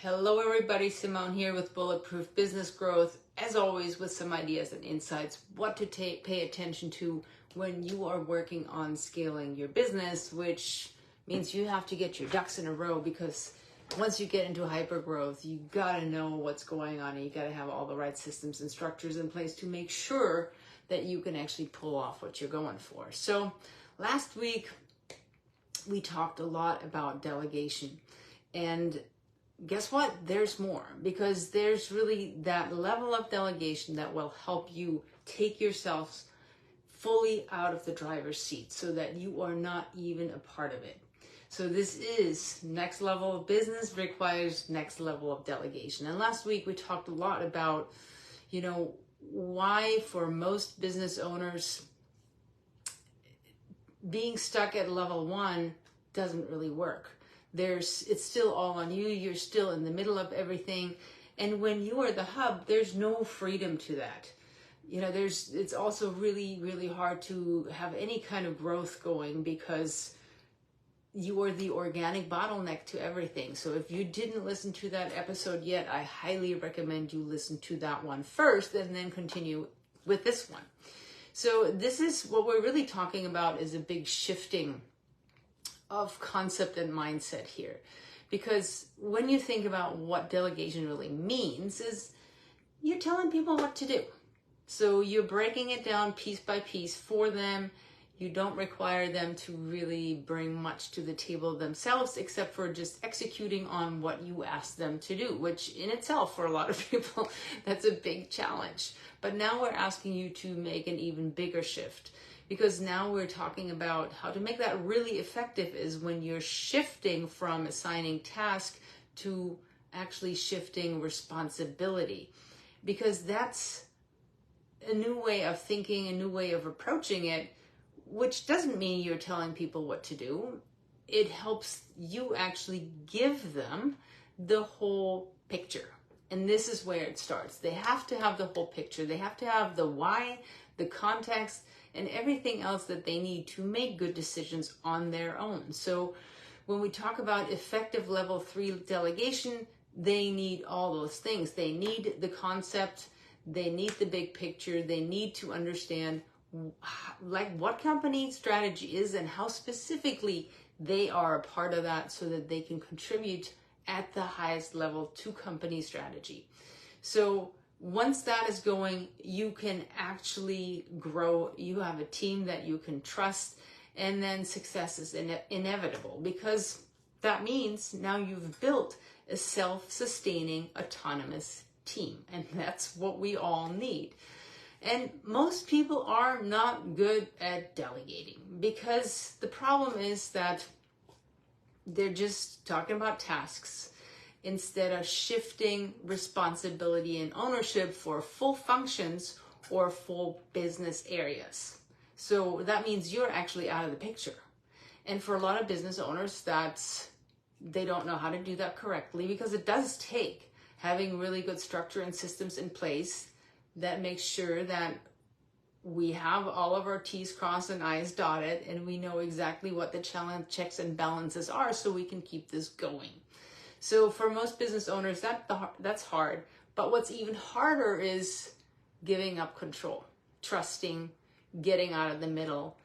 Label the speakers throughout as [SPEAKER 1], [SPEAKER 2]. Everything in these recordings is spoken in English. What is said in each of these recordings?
[SPEAKER 1] Hello everybody, Simone here with Bulletproof Business Growth, as always with some ideas and insights, what to pay attention to when you are working on scaling your business, which means you have to get your ducks in a row, because once you get into hyper growth, you gotta know what's going on and you gotta have all the right systems and structures in place to make sure that you can actually pull off what you're going for. So last week we talked a lot about delegation, and guess what? There's more, because there's really that level of delegation that will help you take yourself fully out of the driver's seat so that you are not even a part of it. So this is next level of business requires next level of delegation. And last week we talked a lot about, why for most business owners being stuck at level 1 doesn't really work. It's still all on you. You're still in the middle of everything. And when you are the hub, there's no freedom to that. It's also really, really hard to have any kind of growth going because you are the organic bottleneck to everything. So if you didn't listen to that episode yet, I highly recommend you listen to that one first and then continue with this one. So this is what we're really talking about, is a big shifting of concept and mindset here. Because when you think about what delegation really means, is you're telling people what to do. So you're breaking it down piece by piece for them. You don't require them to really bring much to the table themselves, except for just executing on what you ask them to do, which in itself, for a lot of people, that's a big challenge. But now we're asking you to make an even bigger shift, because now we're talking about how to make that really effective is when you're shifting from assigning task to actually shifting responsibility, because that's a new way of thinking, a new way of approaching it, which doesn't mean you're telling people what to do. It helps you actually give them the whole picture. And this is where it starts. They have to have the whole picture. They have to have the why, the context, and everything else that they need to make good decisions on their own. So when we talk about effective level 3 delegation, they need all those things. They need the concept, they need the big picture, they need to understand what company strategy is and how specifically they are a part of that, so that they can contribute at the highest level to company strategy. So once that is going, you can actually grow. You have a team that you can trust, and then success is inevitable, because that means now you've built a self-sustaining, autonomous team, and that's what we all need. And most people are not good at delegating, because the problem is that they're just talking about tasks instead of shifting responsibility and ownership for full functions or full business areas. So that means you're actually out of the picture. And for a lot of business owners, they don't know how to do that correctly, because it does take having really good structure and systems in place that makes sure that we have all of our T's crossed and I's dotted, and we know exactly what the challenge checks and balances are, so we can keep this going. So for most business owners, that's hard. But what's even harder is giving up control, trusting, getting out of the middle,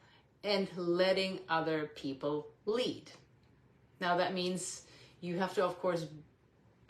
[SPEAKER 1] and letting other people lead. Now that means you have to, of course,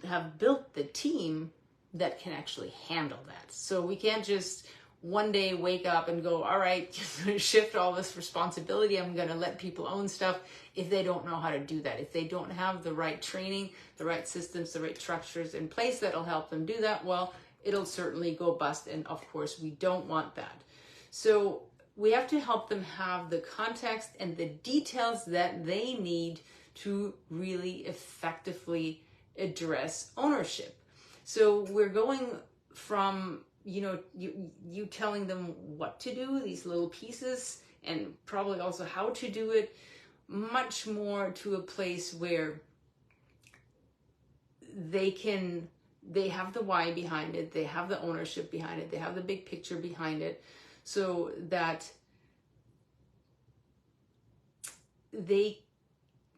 [SPEAKER 1] have built the team that can actually handle that. So we can't just one day wake up and go, all right, shift all this responsibility, I'm going to let people own stuff, if they don't know how to do that. If they don't have the right training, the right systems, the right structures in place that'll help them do that, well, it'll certainly go bust. And of course, we don't want that. So we have to help them have the context and the details that they need to really effectively address ownership. So we're going from, you telling them what to do, these little pieces, and probably also how to do it, much more to a place where they have the why behind it, they have the ownership behind it, they have the big picture behind it, so that they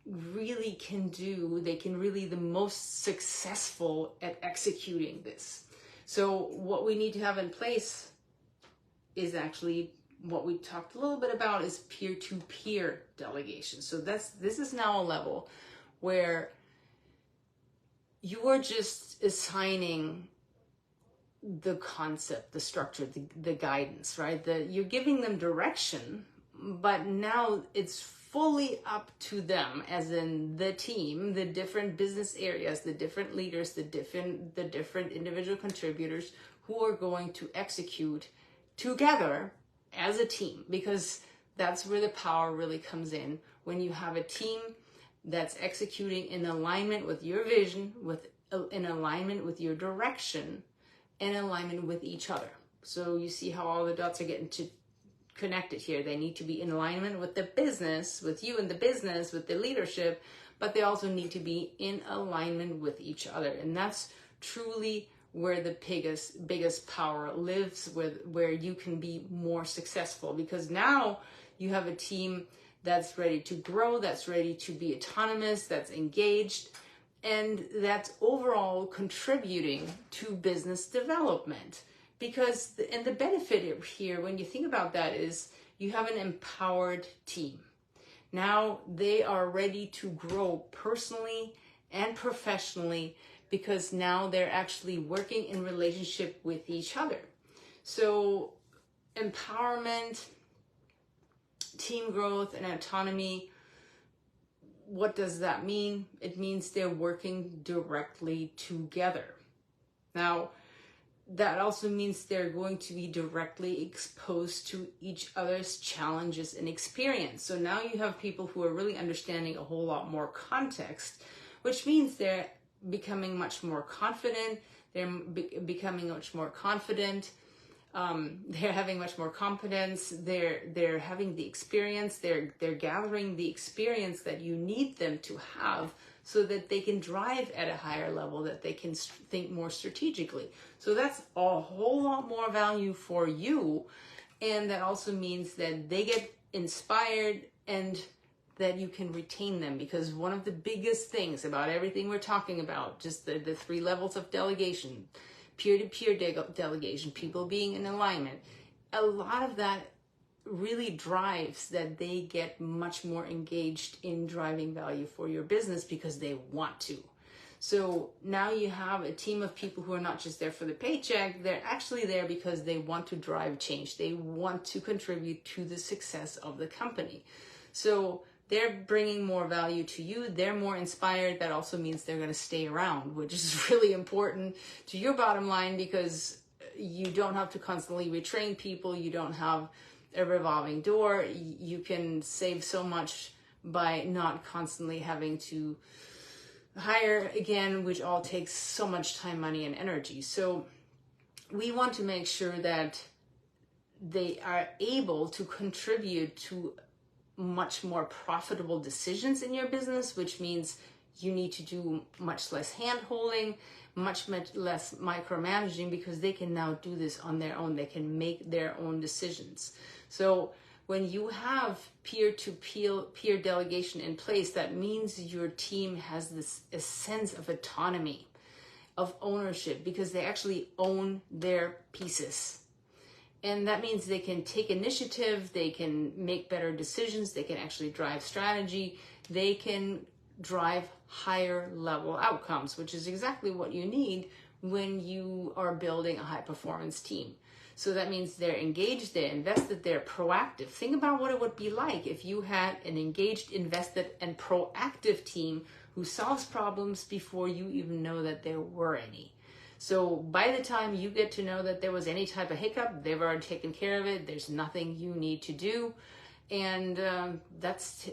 [SPEAKER 1] really can do, they can really the most successful at executing this. So what we need to have in place is actually what we talked a little bit about is peer-to-peer delegation. So this is now a level where you are just assigning the concept, the structure, the guidance, right? You're giving them direction, but now it's fully up to them, as in the team, the different business areas, the different leaders, the different individual contributors who are going to execute together as a team, because that's where the power really comes in. When you have a team that's executing in alignment with your vision, in alignment with your direction, and alignment with each other. So you see how all the dots are getting connected here. They need to be in alignment with the business, with you and the business, with the leadership, but they also need to be in alignment with each other. And that's truly where the biggest power lives, where you can be more successful, because now you have a team that's ready to grow, that's ready to be autonomous, that's engaged, and that's overall contributing to business development. Because, and the benefit here, when you think about that, is you have an empowered team. Now they are ready to grow personally and professionally, because now they're actually working in relationship with each other. So empowerment, team growth, and autonomy, what does that mean? It means they're working directly together. Now, that also means they're going to be directly exposed to each other's challenges and experience. So now you have people who are really understanding a whole lot more context, which means they're becoming much more confident. They're becoming much more confident. They're having much more competence. They're having the experience. They're gathering the experience that you need them to have, so that they can drive at a higher level, that they can think more strategically. So that's a whole lot more value for you. And that also means that they get inspired and that you can retain them. Because one of the biggest things about everything we're talking about, just the 3 levels of delegation, peer-to-peer delegation, people being in alignment, a lot of that really drives that they get much more engaged in driving value for your business because they want to. So now you have a team of people who are not just there for the paycheck, they're actually there because they want to drive change. They want to contribute to the success of the company. So they're bringing more value to you. They're more inspired. That also means they're going to stay around, which is really important to your bottom line, because you don't have to constantly retrain people. You don't have a revolving door. You can save so much by not constantly having to hire again, which all takes so much time, money, and energy. So we want to make sure that they are able to contribute to much more profitable decisions in your business, which means you need to do much less hand-holding, much less micromanaging, because they can now do this on their own. They can make their own decisions. So when you have peer-to-peer delegation in place, that means your team has a sense of autonomy, of ownership, because they actually own their pieces. And that means they can take initiative, they can make better decisions, they can actually drive strategy, they can drive higher level outcomes, which is exactly what you need when you are building a high performance team. So that means they're engaged, they're invested, they're proactive. Think about what it would be like if you had an engaged, invested, and proactive team who solves problems before you even know that there were any. So by the time you get to know that there was any type of hiccup, they've already taken care of it. There's nothing you need to do. And that's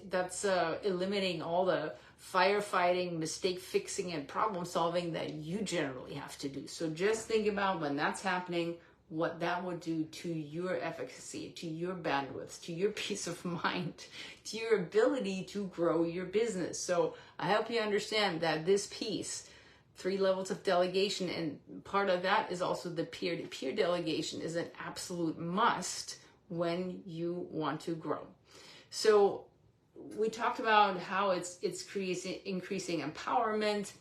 [SPEAKER 1] eliminating all the firefighting, mistake fixing, and problem solving that you generally have to do. So just think about when that's happening, what that would do to your efficacy, to your bandwidth, to your peace of mind, to your ability to grow your business. So I hope you understand that this piece, 3 levels of delegation, and part of that is also the peer-to-peer delegation, is an absolute must when you want to grow. So we talked about how it's increasing empowerment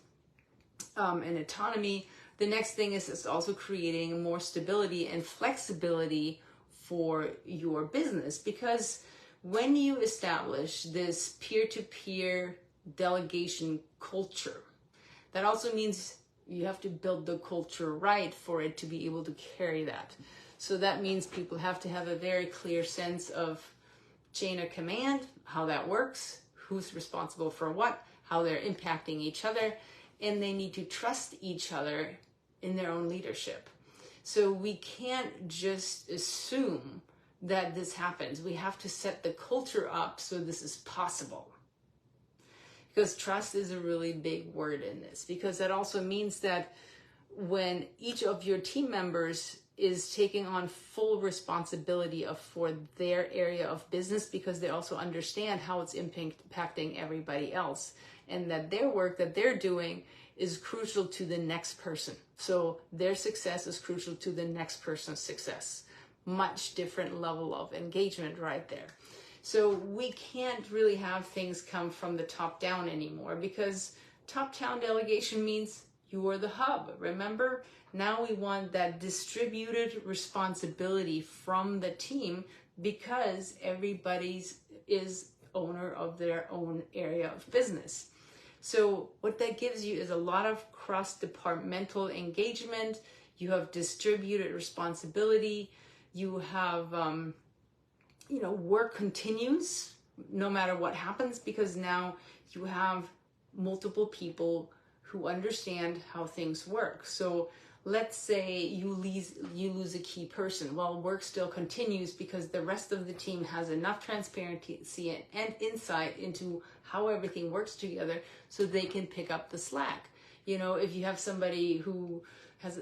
[SPEAKER 1] and autonomy. The next thing is it's also creating more stability and flexibility for your business, because when you establish this peer-to-peer delegation culture, that also means you have to build the culture right for it to be able to carry that. So that means people have to have a very clear sense of chain of command, how that works, who's responsible for what, how they're impacting each other, and they need to trust each other in their own leadership. So we can't just assume that this happens. We have to set the culture up so this is possible. Because trust is a really big word in this, because that also means that when each of your team members is taking on full responsibility for their area of business, because they also understand how it's impacting everybody else, and that their work that they're doing is crucial to the next person. So their success is crucial to the next person's success. Much different level of engagement right there. So we can't really have things come from the top down anymore, because top-down delegation means you are the hub. Remember? Now we want that distributed responsibility from the team, because everybody is owner of their own area of business. So what that gives you is a lot of cross-departmental engagement. You have distributed responsibility. You have, work continues no matter what happens, because now you have multiple people who understand how things work. So let's say you lose a key person. Well, work still continues because the rest of the team has enough transparency and insight into how everything works together, so they can pick up the slack. If you have somebody who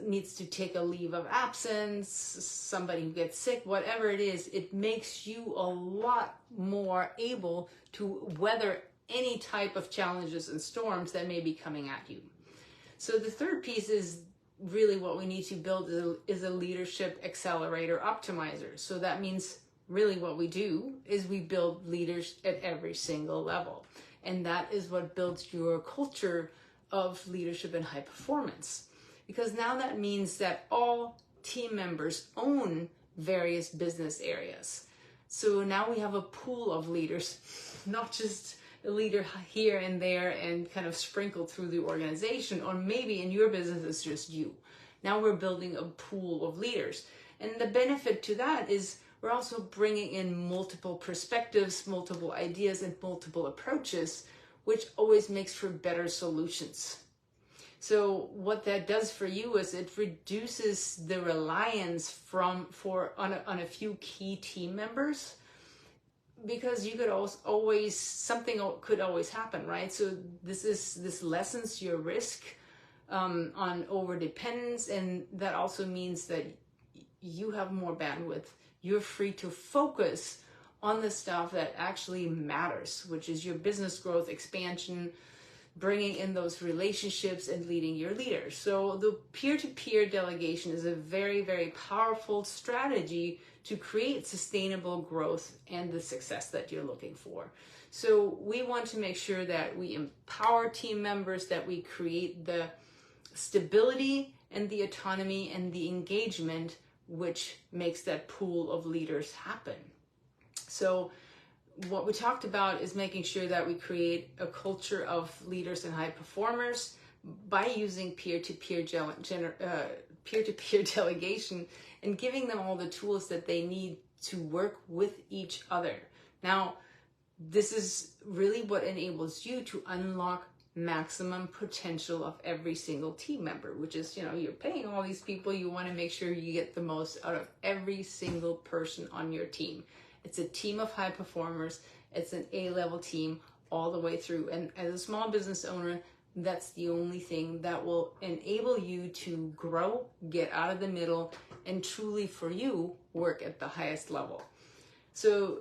[SPEAKER 1] needs to take a leave of absence, somebody who gets sick, whatever it is, it makes you a lot more able to weather any type of challenges and storms that may be coming at you. So the third piece is really what we need to build is a leadership accelerator optimizer. So that means really what we do is we build leaders at every single level. And that is what builds your culture of leadership and high performance. Because now that means that all team members own various business areas. So now we have a pool of leaders, not just a leader here and there and kind of sprinkled through the organization, or maybe in your business it's just you. Now we're building a pool of leaders. And the benefit to that is we're also bringing in multiple perspectives, multiple ideas, and multiple approaches, which always makes for better solutions. So what that does for you is it reduces the reliance on a few key team members, because you could something could always happen, right? So this lessens your risk on overdependence, and that also means that you have more bandwidth. You're free to focus on the stuff that actually matters, which is your business growth, expansion, bringing in those relationships, and leading your leaders. So the peer-to-peer delegation is a very, very powerful strategy to create sustainable growth and the success that you're looking for. So we want to make sure that we empower team members, that we create the stability and the autonomy and the engagement, which makes that pool of leaders happen. So what we talked about is making sure that we create a culture of leaders and high performers by using peer-to-peer delegation and giving them all the tools that they need to work with each other. Now, this is really what enables you to unlock maximum potential of every single team member, which is, you're paying all these people, you want to make sure you get the most out of every single person on your team. It's a team of high performers. It's an A-level team all the way through. And as a small business owner, that's the only thing that will enable you to grow, get out of the middle, and truly for you, work at the highest level. So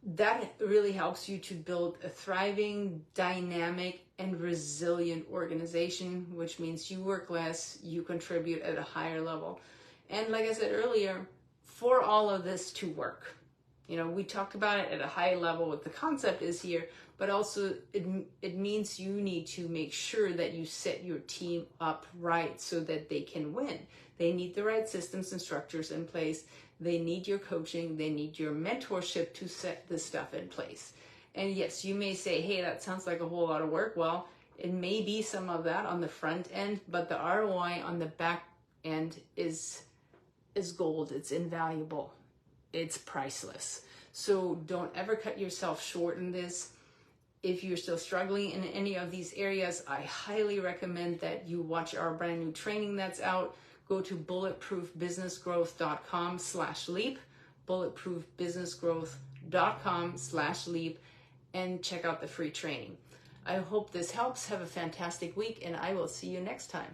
[SPEAKER 1] that really helps you to build a thriving, dynamic, and resilient organization, which means you work less, you contribute at a higher level. And like I said earlier, for all of this to work, We talked about it at a high level, what the concept is here, but also it means you need to make sure that you set your team up right so that they can win. They need the right systems and structures in place. They need your coaching. They need your mentorship to set this stuff in place. And yes, you may say, hey, that sounds like a whole lot of work. Well, it may be some of that on the front end, but the ROI on the back end is gold. It's invaluable. It's priceless. So don't ever cut yourself short in this. If you're still struggling in any of these areas, I highly recommend that you watch our brand new training that's out. Go to bulletproofbusinessgrowth.com/leap, bulletproofbusinessgrowth.com/leap, and check out the free training. I hope this helps. Have a fantastic week, and I will see you next time.